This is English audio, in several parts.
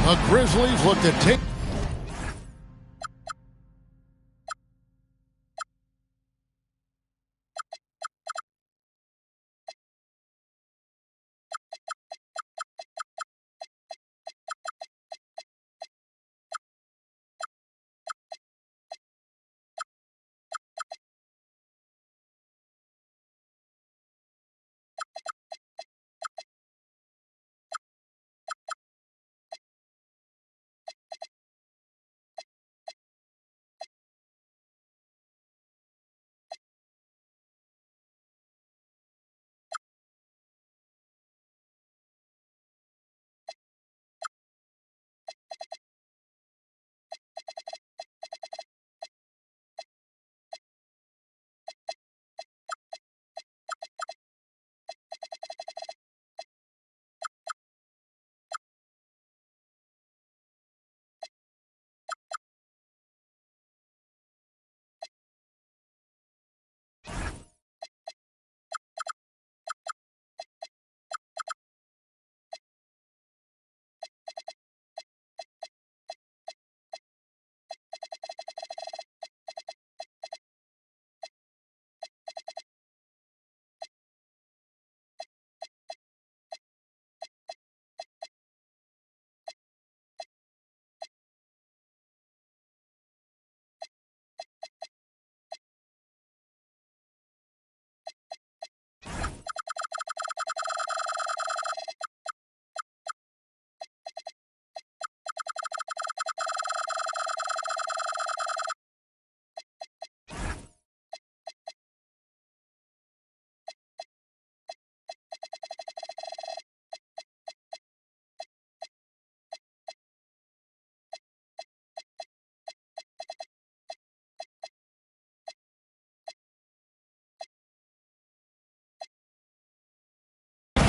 The Grizzlies look to take.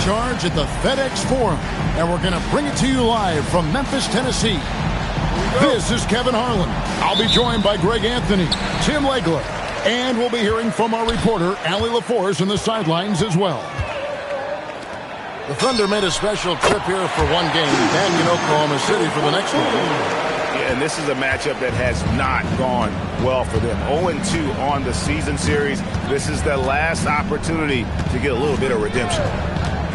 Charge at the FedEx Forum, and we're going to bring it to you live from Memphis, Tennessee. This is Kevin Harlan. I'll be joined by Greg Anthony, Tim Legler, and we'll be hearing from our reporter, Allie LaForce, in the sidelines as well. The Thunder made a special trip here for one game, back in Oklahoma City for the next one. Yeah, and this is a matchup that has not gone well for them. 0-2 on the season series. This is the last opportunity to get a little bit of redemption.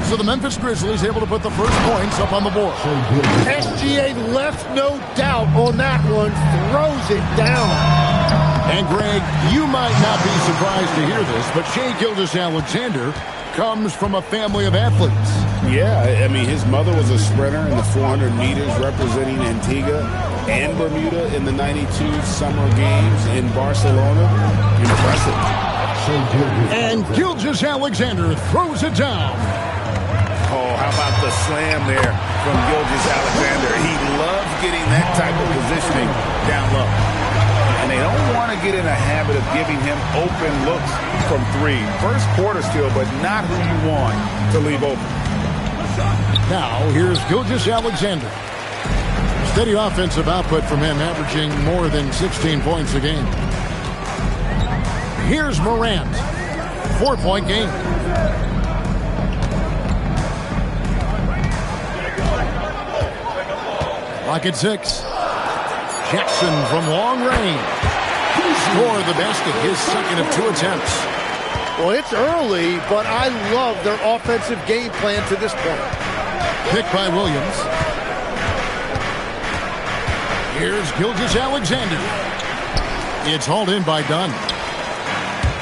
So the Memphis Grizzlies able to put the first points up on the board. SGA left no doubt on that one, throws it down. And Greg, you might not be surprised to hear this, but Shai Gilgeous-Alexander comes from a family of athletes. Yeah, I mean, his mother was a sprinter in the 400 meters representing Antigua and Bermuda in the 92 Summer Games in Barcelona. Impressive. And Gilgeous-Alexander throws it down. Oh, how about the slam there from Gilgeous-Alexander? He loves getting that type of positioning down low. And they don't want to get in a habit of giving him open looks from three. First quarter still, but not who you want to leave open. Now, here's Gilgeous-Alexander. Steady offensive output from him, averaging more than 16 points a game. Here's Morant. 4-point game. Lock at 6. Jackson from long range. Scored the basket, his second of 2 attempts. Well, it's early, but I love their offensive game plan to this point. Picked by Williams. Here's Gilgeous-Alexander. It's hauled in by Dunn.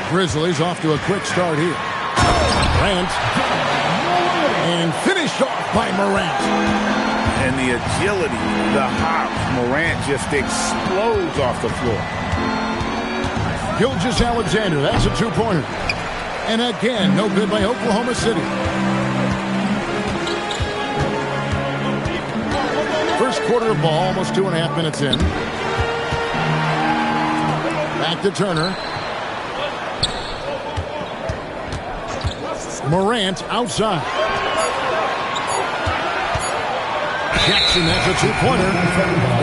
Grizzlies off to a quick start here. Morant. And finished off by Morant. And the agility, the hops, Morant just explodes off the floor. Gilgeous-Alexander, that's a 2-pointer. And again, no good by Oklahoma City. First quarter of ball, almost 2.5 minutes in. Back to Turner. Morant outside. Jackson, that's a 2-pointer.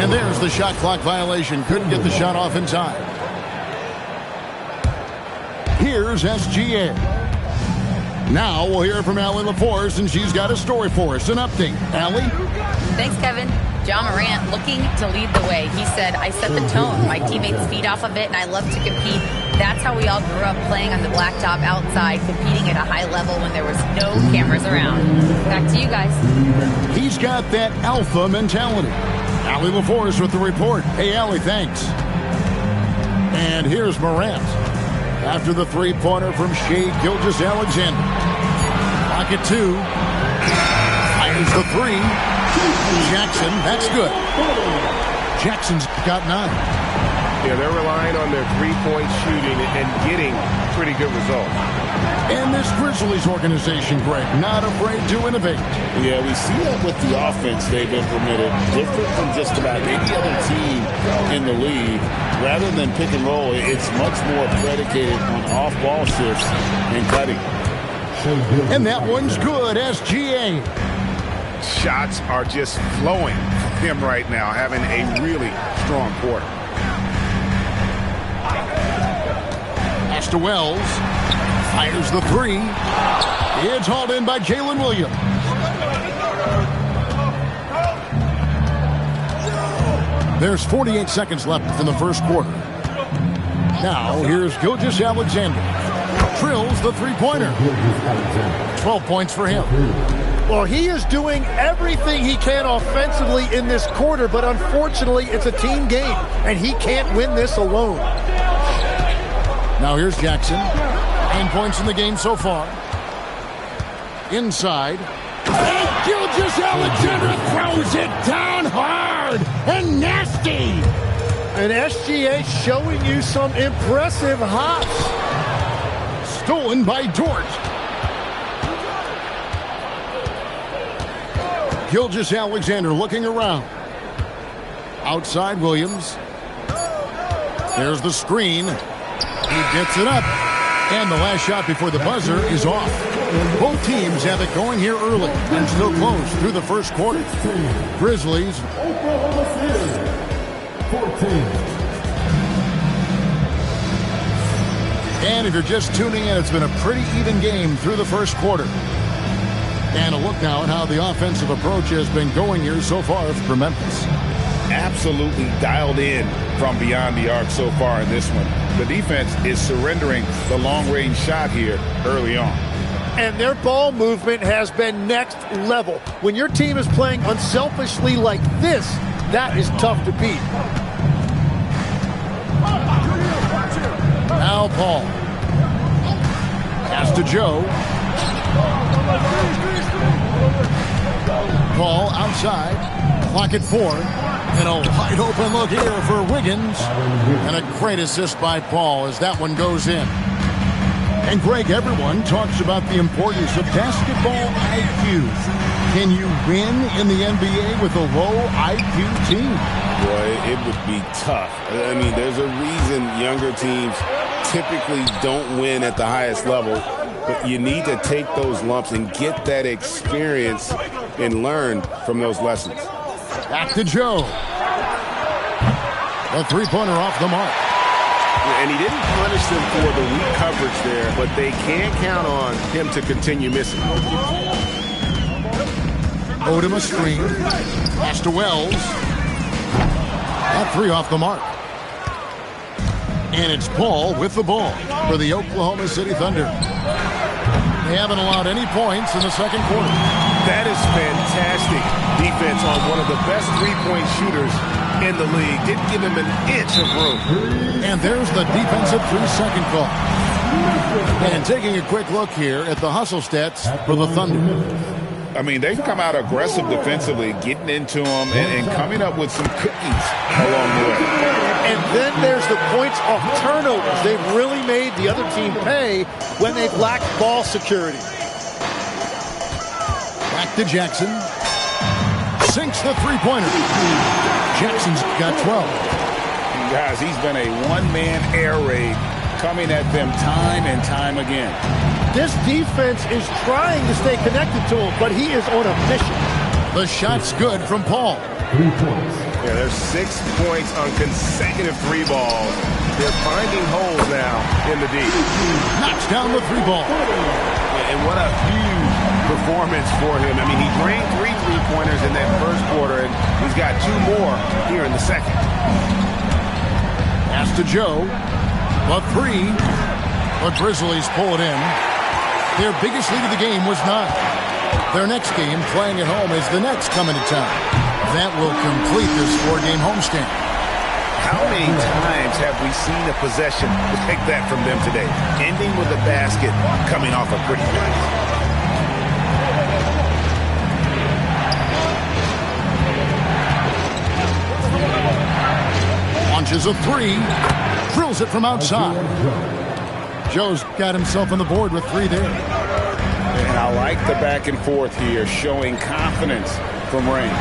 And there's the shot clock violation. Couldn't get the shot off in time. Here's SGA. Now we'll hear from Allie LaForce, and she's got a story for us. An update. Allie? Thanks, Kevin. Ja Morant looking to lead the way. He said, I set the tone. My teammates feed off of it, and I love to compete. That's how we all grew up, playing on the blacktop outside, competing at a high level when there was no cameras around. Back to you guys. He's got that alpha mentality. Allie LaForce with the report. Hey, Allie, thanks. And here's Morant. After the three-pointer from Shai Gilgeous-Alexander. Pocket two. Fires the three. Jackson, that's good. Jackson's got 9. Yeah, they're relying on their three-point shooting and getting pretty good results. And this Grizzlies organization, Greg, not afraid to innovate. Yeah, we see that with the offense they've implemented, different from just about any other team in the league. Rather than pick and roll, it's much more predicated on off-ball shifts and cutting. And that one's good, SGA. Shots are just flowing from him right now, having a really strong quarter. Pass to Wells. Fires the three. It's hauled in by Jalen Williams. There's 48 seconds left in the first quarter. Now, here's Gilgeous-Alexander. Drills the three-pointer. 12 points for him. Well, he is doing everything he can offensively in this quarter, but unfortunately, it's a team game, and he can't win this alone. Now here's Jackson. 9 points in the game so far. Inside. And Gilgeous-Alexander throws it down hard and nasty. And SGA showing you some impressive hops. Stolen by Dort. Gilgeous-Alexander looking around. Outside Williams. There's the screen. He gets it up. And the last shot before the buzzer is off. Both teams have it going here early and still close through the first quarter. Grizzlies. Oklahoma City, 14. And if you're just tuning in, it's been a pretty even game through the first quarter. And a look now at how the offensive approach has been going here so far for Memphis. Absolutely dialed in from beyond the arc so far in this one. The defense is surrendering the long-range shot here early on. And their ball movement has been next level. When your team is playing unselfishly like this, that is tough to beat. Now Paul. Pass to Joe. Paul outside. Clock at 4. And a wide open look here for Wiggins. And a great assist by Paul as that one goes in. And Greg, everyone talks about the importance of basketball IQ. Can you win in the NBA with a low IQ team? Boy, it would be tough. I mean, there's a reason younger teams typically don't win at the highest level. But you need to take those lumps and get that experience and learn from those lessons. Back to Joe. A three-pointer off the mark. And he didn't punish them for the weak coverage there, but they can count on him to continue missing. Odom a screen. Pass to Wells. That three off the mark. And it's Paul with the ball for the Oklahoma City Thunder. They haven't allowed any points in the second quarter. That is fantastic defense on one of the best three-point shooters in the league. Didn't give him an inch of room. And there's the defensive 3-second call. And taking a quick look here at the hustle stats for the Thunder. I mean, they've come out aggressive defensively, getting into them and coming up with some cookies along the way. And then there's the points off turnovers. They've really made the other team pay when they've lacked ball security. Back to Jackson. Sinks the three-pointer. Jackson's got 12. Guys, he's been a one-man air raid coming at them time and time again. This defense is trying to stay connected to him, but he is on a mission. The shot's good from Paul. 3 points. Yeah, there's 6 points on consecutive three balls. They're finding holes now in the D. Knocks down the three ball. And what a huge performance for him. I mean, he drained 3 3-pointers in that first quarter, and he's got 2 more here in the second. Pass to Joe. The 3. The Grizzlies pull it in. Their biggest lead of the game was 9. Their next game, playing at home, is the Nets coming to town. That will complete this 4-game homestand. How many times have we seen a possession like that from them today? Ending with a basket, coming off a pretty play. Launches a 3. Drills it from outside. Joe's got himself on the board with 3 there. And I like the back and forth here, showing confidence from Rain.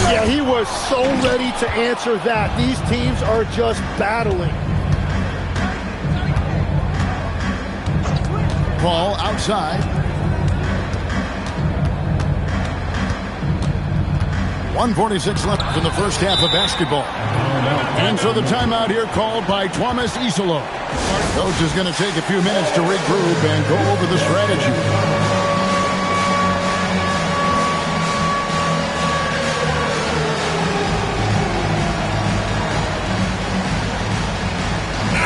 Yeah, he was so ready to answer that. These teams are just battling. Ball outside. 1:46 left in the first half of basketball. And so the timeout here called by Thomas Isolo. Coach is going to take a few minutes to regroup and go over the strategy.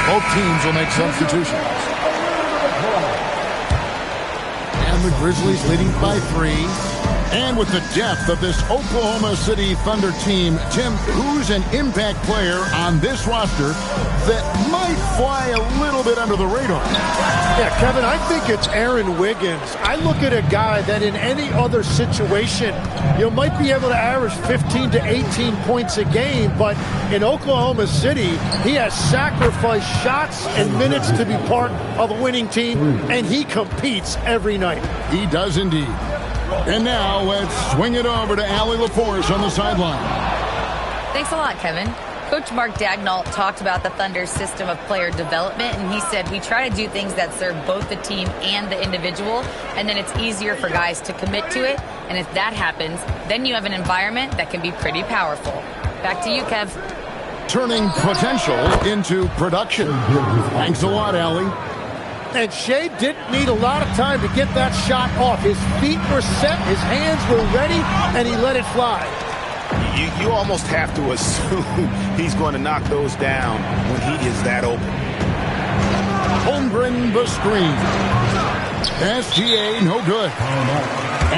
Both teams will make substitutions. And the Grizzlies leading by 3. And with the depth of this Oklahoma City Thunder team, Tim, who's an impact player on this roster that might fly a little bit under the radar? Yeah, Kevin, I think it's Aaron Wiggins. I look at a guy that in any other situation, you might be able to average 15 to 18 points a game, but in Oklahoma City, he has sacrificed shots and minutes to be part of a winning team, and he competes every night. He does indeed. And now let's swing it over to Allie LaForce on the sideline. Thanks a lot, Kevin. Coach Mark Daigneault talked about the Thunder's system of player development, and he said we try to do things that serve both the team and the individual, and then it's easier for guys to commit to it. And if that happens, then you have an environment that can be pretty powerful. Back to you, Kev. Turning potential into production. Thanks a lot, Allie. And Shea didn't need a lot of time to get that shot off. His feet were set, his hands were ready, and he let it fly. You almost have to assume he's going to knock those down when he is that open. Holmgren the screen. SGA no good.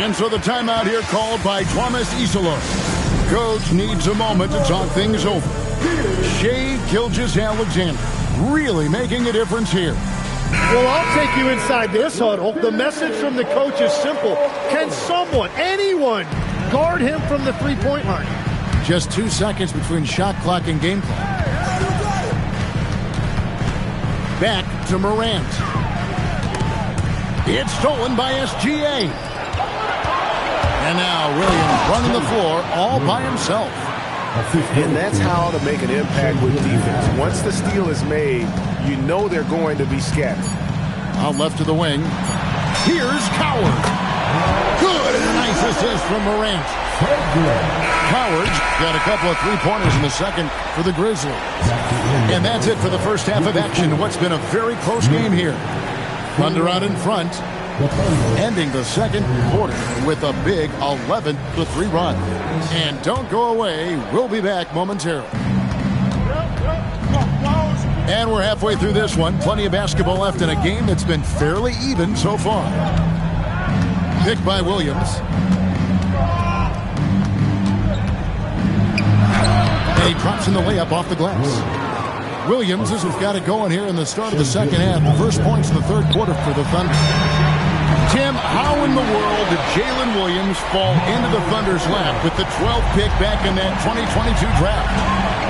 And so the timeout here called by Thomas Isolo. Coach needs a moment to talk things over. Shea Gilgeous-Alexander really making a difference here. Well, I'll take you inside this huddle. The message from the coach is simple. Can someone, anyone, guard him from the three-point line? Just 2 seconds between shot clock and game clock. Back to Morant. It's stolen by SGA. And now Williams running the floor all by himself. And that's how to make an impact with defense. Once the steal is made, you know they're going to be scattered. Out left to the wing. Here's Coward. Good, and a nice assist from Morant. Coward's got a couple of three-pointers in the second for the Grizzlies. And that's it for the first half of action. What's been a very close game here. Thunder out in front, ending the second quarter with a big 11-3 run. And don't go away. We'll be back momentarily. And we're halfway through this one. Plenty of basketball left in a game that's been fairly even so far. Picked by Williams. And he drops in the layup off the glass. Williams has got it going here in the start of the second half. The first points in the third quarter for the Thunder. Tim, how in the world did Jalen Williams fall into the Thunder's lap with the 12th pick back in that 2022 draft?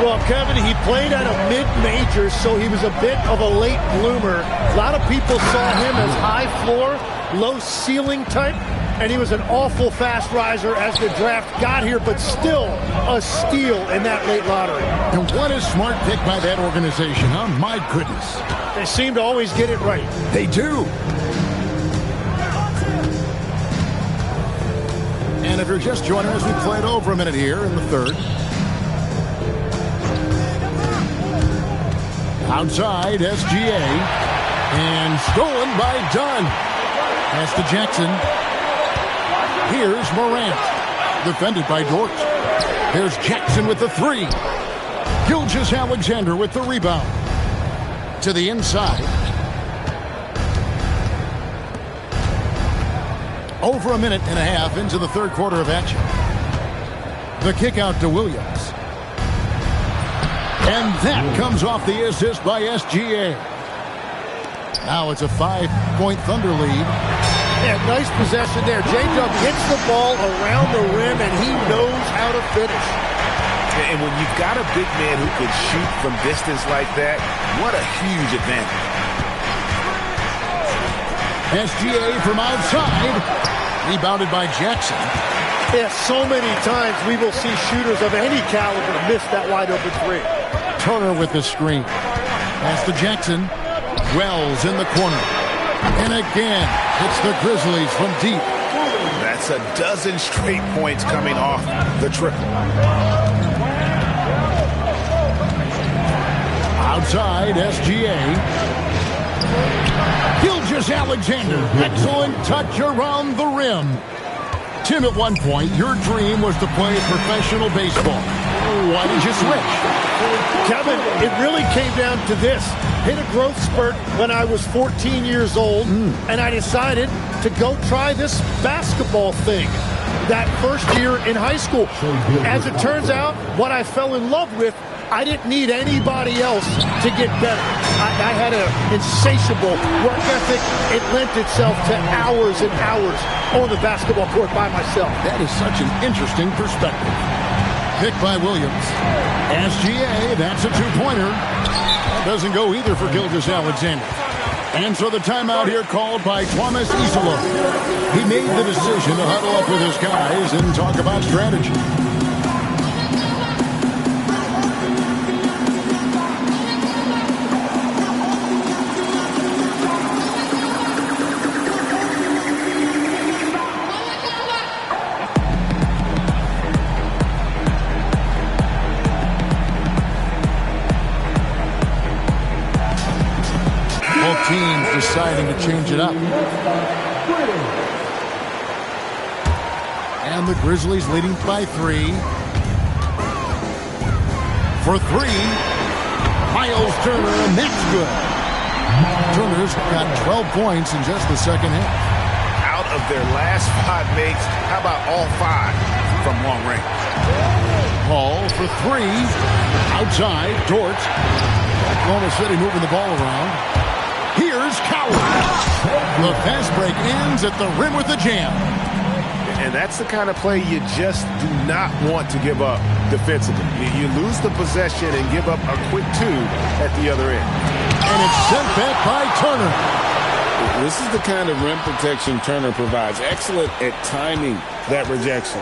Well, Kevin, he played at a mid-major, so he was a bit of a late bloomer. A lot of people saw him as high floor, low ceiling type, and he was an awful fast riser as the draft got here, but still a steal in that late lottery. And what a smart pick by that organization, huh? My goodness. They seem to always get it right. They do. And if you're just joining us, we played over a minute here in the third. Outside, SGA. And stolen by Dunn. Pass to Jackson. Here's Morant. Defended by Dort. Here's Jackson with the three. Gilgeous-Alexander with the rebound. To the inside. Over a minute and a half into the third quarter of action. The kick out to Williams. And that comes off the assist by SGA. Now it's a 5-point Thunder lead. Yeah, nice possession there. J-Dub hits the ball around the rim, and he knows how to finish. And when you've got a big man who can shoot from distance like that, what a huge advantage. SGA from outside. Rebounded by Jackson. Yeah, so many times we will see shooters of any caliber miss that wide open three. Turner with the screen. Pass to Jackson. Wells in the corner. And again, it's the Grizzlies from deep. That's a dozen straight points coming off the triple. Outside, SGA. Gilgeous-Alexander. Excellent touch around the rim. Tim, at one point, your dream was to play professional baseball. Why did you switch? Kevin, it really came down to this. Hit a growth spurt when I was 14 years old, and I decided to go try this basketball thing that first year in high school. As it turns out, what I fell in love with, I didn't need anybody else to get better. I had an insatiable work ethic. It lent itself to hours and hours on the basketball court by myself. That is such an interesting perspective. Pick by Williams. SGA, that's a two-pointer. That doesn't go either for Gilgeous-Alexander. And so the timeout here called by Thomas Isola. He made the decision to huddle up with his guys and talk about strategy. Teams deciding to change it up. And the Grizzlies leading by 3. For 3, Miles Turner, and that's good. Turner's got 12 points in just the second half. Out of their last 5 makes, how about all 5 from long range? Paul for 3. Outside, Dort. Oklahoma City moving the ball around. Here's Coward. The fast break ends at the rim with a jam. And that's the kind of play you just do not want to give up defensively. You lose the possession and give up a quick 2 at the other end. And it's sent back by Turner. This is the kind of rim protection Turner provides. Excellent at timing that rejection.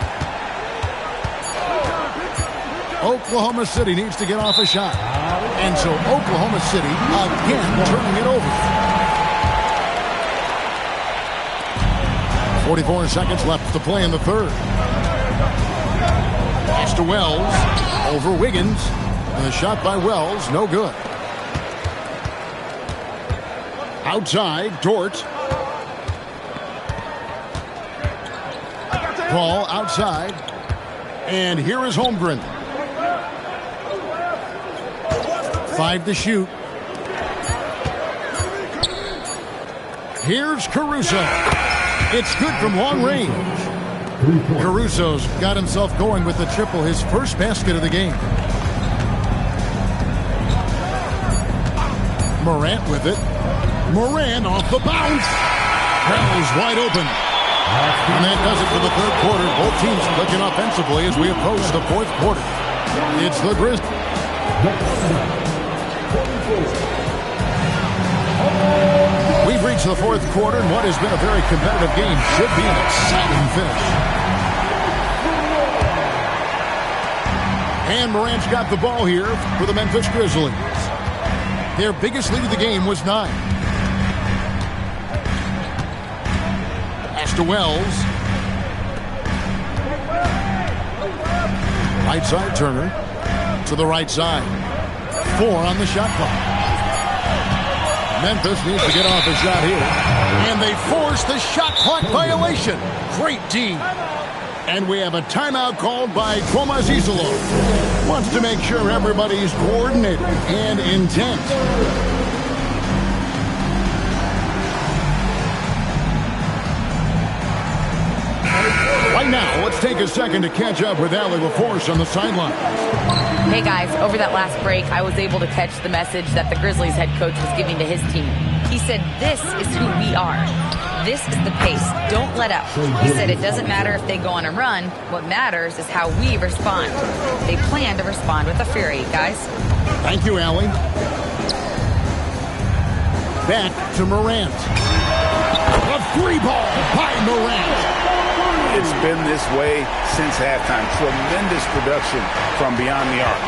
Oklahoma City needs to get off a shot. And so Oklahoma City again turning it over. 44 seconds left to play in the third. Pass to Wells. Over Wiggins. And the shot by Wells, no good. Outside, Dort. Paul outside. And here is Holmgren. 5 to shoot. Here's Caruso. It's good from long range. Caruso's got himself going with the triple, his first basket of the game. Morant with it. Morant off the bounce. Wells wide open. And that does it for the third quarter. Both teams clicking offensively as we approach the fourth quarter. It's the Grizzlies. We've reached the fourth quarter, and what has been a very competitive game should be an exciting finish. And Morant's got the ball here for the Memphis Grizzlies. Their biggest lead of the game was 9. Pass to Wells. Right side, Turner. To the right side. 4 on the shot clock. Memphis needs to get off a shot here. And they force force the shot clock violation. Great D. And we have a timeout called by Tomas Isilov. Wants to make sure everybody's coordinated and intent. Right now, let's take a second to catch up with Allie LaForce on the sideline. Hey guys, over that last break, I was able to catch the message that the Grizzlies head coach was giving to his team. He said, this is who we are. This is the pace. Don't let up. He said it doesn't matter if they go on a run. What matters is how we respond. They plan to respond with a fury, guys. Thank you, Allie. Back to Morant. A free ball by Morant. It's been this way since halftime. Tremendous production from beyond the arc.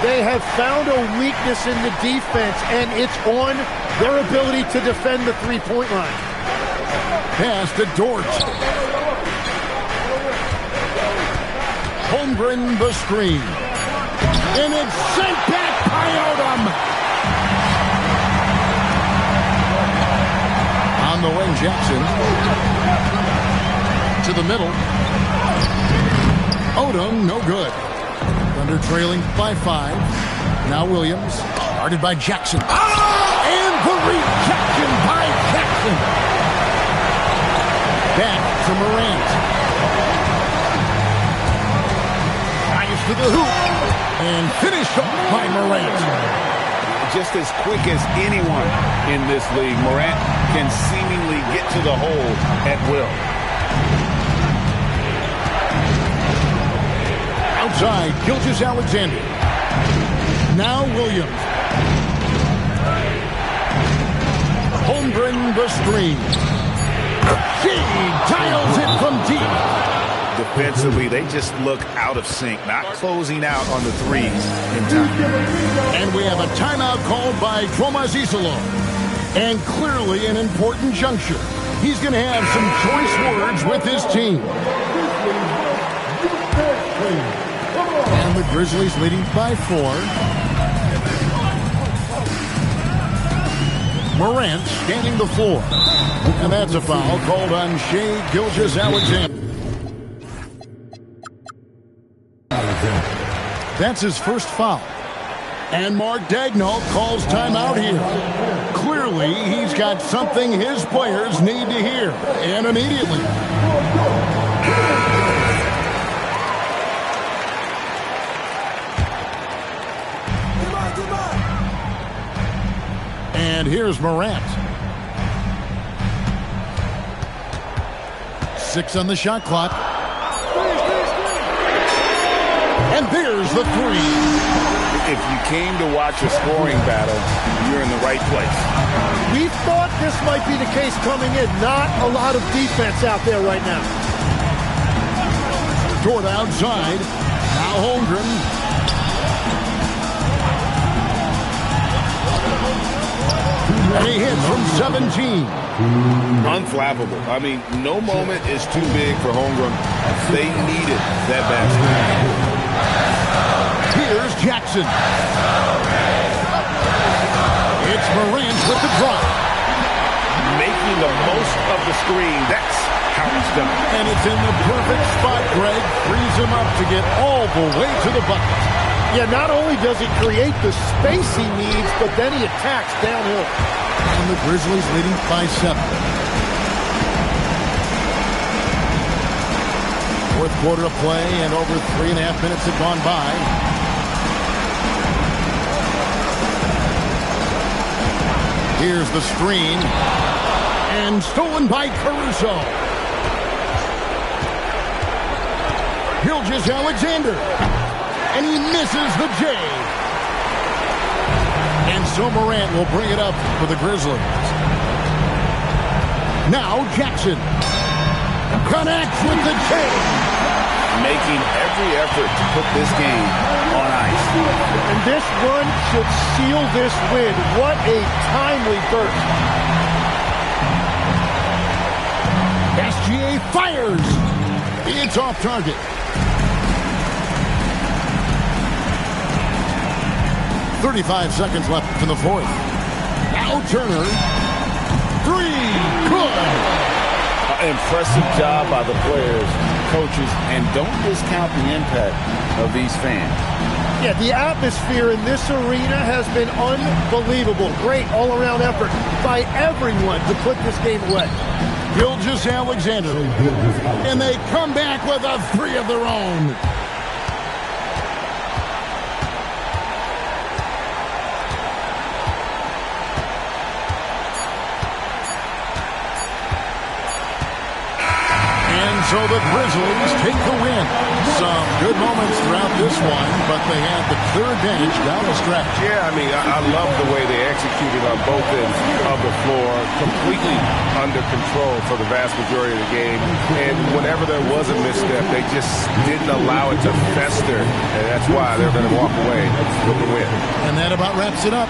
They have found a weakness in the defense, and it's on their ability to defend the three-point line. Pass to Dort. Holmgren the screen. And it's sent back by Odom. On the wing, Jackson. To the middle. Odom, no good. Thunder trailing by 5. Now Williams. Guarded by Jackson. And the rejection by Jackson. Back to Morant. Drives to the hoop. And finished off by Morant. Just as quick as anyone in this league, Morant can seemingly get to the hole at will. Outside, Gilgeous-Alexander. Now Williams. Holmgren the screen. He dials it from deep. Defensively, they just look out of sync, not closing out on the threes in time. And we have a timeout called by Tomas Isilov. And clearly an important juncture. He's going to have some choice words with his team. And the Grizzlies leading by 4. Morant scanning the floor. And that's a foul called on Shai Gilgeous-Alexander. That's his first foul. And Mark Daigneault calls timeout here. Clearly, he's got something his players need to hear. And immediately. And here's Morant. 6 on the shot clock. And there's the 3. If you came to watch a scoring battle, you're in the right place. We thought this might be the case coming in. Not a lot of defense out there right now. Dort outside. Now Holmgren. And he hits from 17. Unflappable. I mean, no moment is too big for Holmgren. They needed that basket. Here's Jackson. It's Morant with the drop. Making the most of the screen. That's how it's done. And it's in the perfect spot, Greg. Frees him up to get all the way to the bucket. Yeah, not only does he create the space he needs, but then he attacks downhill. And the Grizzlies leading by 7. Fourth quarter of play, and over 3.5 minutes have gone by. Here's the screen. And stolen by Caruso. Gilgeous-Alexander. And he misses the J. And so Morant will bring it up for the Grizzlies. Now Jackson. Connects with the J. Making every effort to put this game on ice. And this run should seal this win. What a timely burst. SGA fires. It's off target. 35 seconds left in the fourth. Now Turner. 3. Good. Impressive job by the players, coaches, and don't discount the impact of these fans. Yeah, the atmosphere in this arena has been unbelievable. Great all-around effort by everyone to put this game away. Gilgeous-Alexander. And they come back with a 3 of their own. So the Grizzlies take the win. Some good moments throughout this one, but they had the clear advantage down the stretch. Yeah, I mean, I love the way they executed on both ends of the floor, completely under control for the vast majority of the game. And whenever there was a misstep, they just didn't allow it to fester. And that's why they're going to walk away with the win. And that about wraps it up.